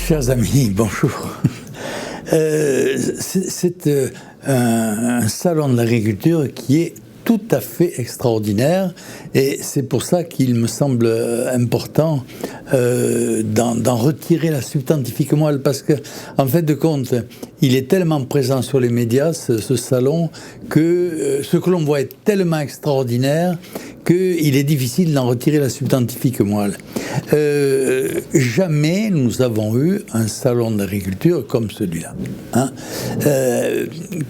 Chers amis, bonjour. C'est un salon de l'agriculture qui est tout à fait extraordinaire et c'est pour ça qu'il me semble important d'en retirer la substantifique moelle, parce que en fait de compte il est tellement présent sur les médias ce salon que ce que l'on voit est tellement extraordinaire qu'il est difficile d'en retirer la substantifique moelle. Jamais nous avons eu un salon d'agriculture comme celui-là.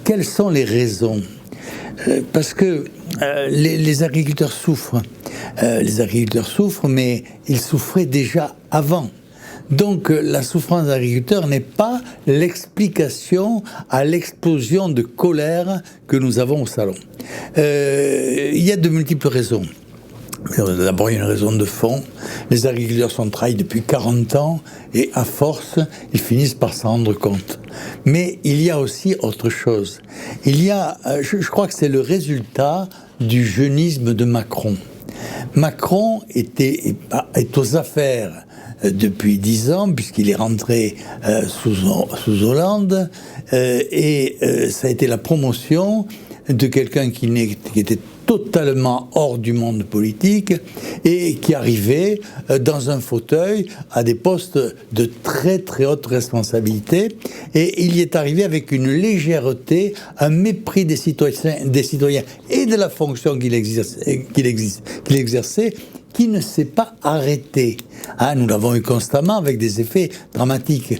Quelles sont les raisons ? Parce que les agriculteurs souffrent. Les agriculteurs souffrent, mais ils souffraient déjà avant. Donc la souffrance des agriculteurs n'est pas l'explication à l'explosion de colère que nous avons au salon. Il y a de multiples raisons. D'abord, il y a une raison de fond. Les agriculteurs sont trahis depuis 40 ans et à force, ils finissent par s'en rendre compte. Mais il y a aussi autre chose. Il y a, je crois que c'est le résultat du jeunisme de Macron. Macron est aux affaires depuis 10 ans, puisqu'il est rentré sous Hollande, et ça a été la promotion de quelqu'un qui était totalement hors du monde politique et qui arrivait dans un fauteuil à des postes de très très haute responsabilité, et il y est arrivé avec une légèreté, un mépris des citoyens et de la fonction qu'il exerçait, qui ne s'est pas arrêté. Nous l'avons eu constamment avec des effets dramatiques.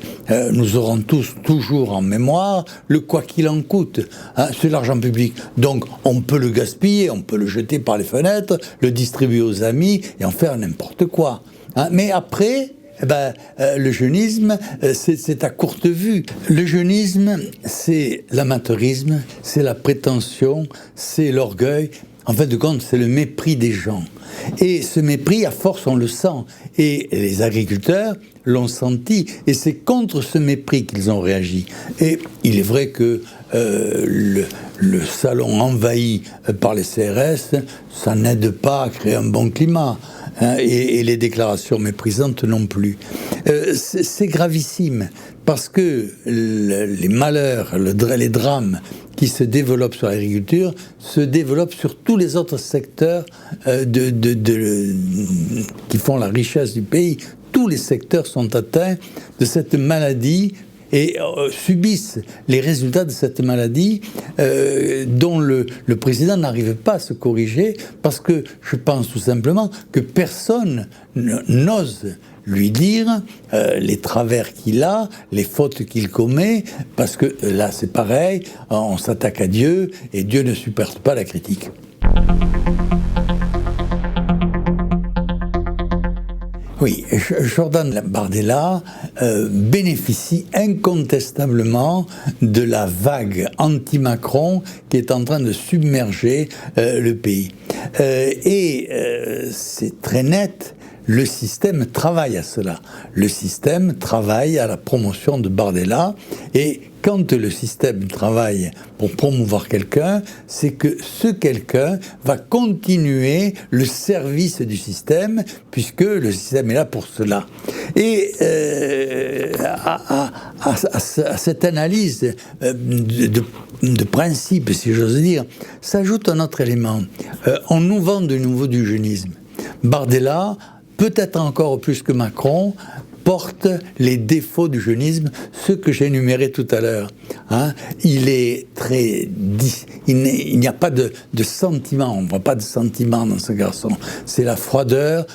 Nous aurons tous toujours en mémoire le quoi qu'il en coûte. C'est l'argent public. Donc on peut le gaspiller, on peut le jeter par les fenêtres, le distribuer aux amis et en faire n'importe quoi. Mais après, le jeunisme, c'est à courte vue. Le jeunisme, c'est l'amateurisme, c'est la prétention, c'est l'orgueil. En fait de compte, c'est le mépris des gens. Et ce mépris, à force, on le sent. Et les agriculteurs l'ont senti. Et c'est contre ce mépris qu'ils ont réagi. Et il est vrai que le salon envahi par les CRS, ça n'aide pas à créer un bon climat. Et les déclarations méprisantes non plus. C'est gravissime, parce que les malheurs, les drames qui se développent sur l'agriculture se développent sur tous les autres secteurs qui font la richesse du pays. Tous les secteurs sont atteints de cette maladie et subissent les résultats de cette maladie dont le président n'arrive pas à se corriger, parce que je pense tout simplement que personne n'ose lui dire les travers qu'il a, les fautes qu'il commet, parce que là c'est pareil, on s'attaque à Dieu et Dieu ne supporte pas la critique. Oui, Jordan Bardella bénéficie incontestablement de la vague anti-Macron qui est en train de submerger le pays. C'est très net, le système travaille à cela. Le système travaille à la promotion de Bardella, et quand le système travaille pour promouvoir quelqu'un, c'est que ce quelqu'un va continuer le service du système, puisque le système est là pour cela. Et à cette analyse de principe, si j'ose dire, s'ajoute un autre élément. On nous vend de nouveau du jeunisme. Bardella, peut-être encore plus que Macron, porte les défauts du jeunisme, ceux que j'ai énumérés tout à l'heure. Il est très... Il n'y a pas de sentiment, on ne voit pas de sentiment dans ce garçon. C'est la froideur,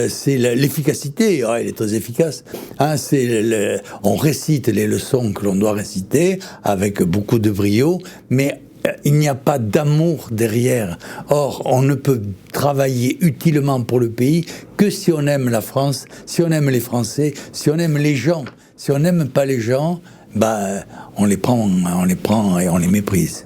c'est l'efficacité, il est très efficace. On récite les leçons que l'on doit réciter avec beaucoup de brio, mais il n'y a pas d'amour derrière. Or, on ne peut travailler utilement pour le pays que si on aime la France, si on aime les Français, si on aime les gens. Si on n'aime pas les gens, on les prend et on les méprise.